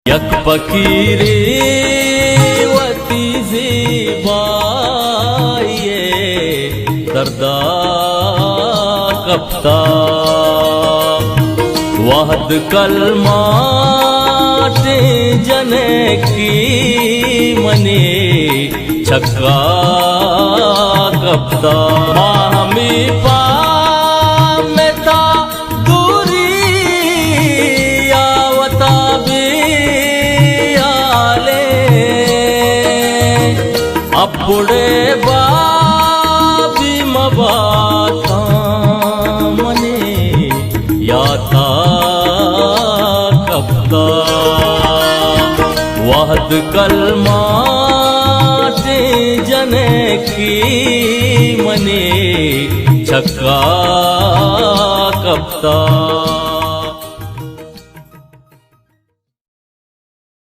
यक फकीरे वती ज़िबाये दर्दा कप्ता वहद कलमाते जने की मने छक्का कप्ता हामी पामेता दूरी आवता भी आले अपुड़े बाबी मबाता मने याता कप्ता वहद कलमाते जने की मने छक्का कप्ता।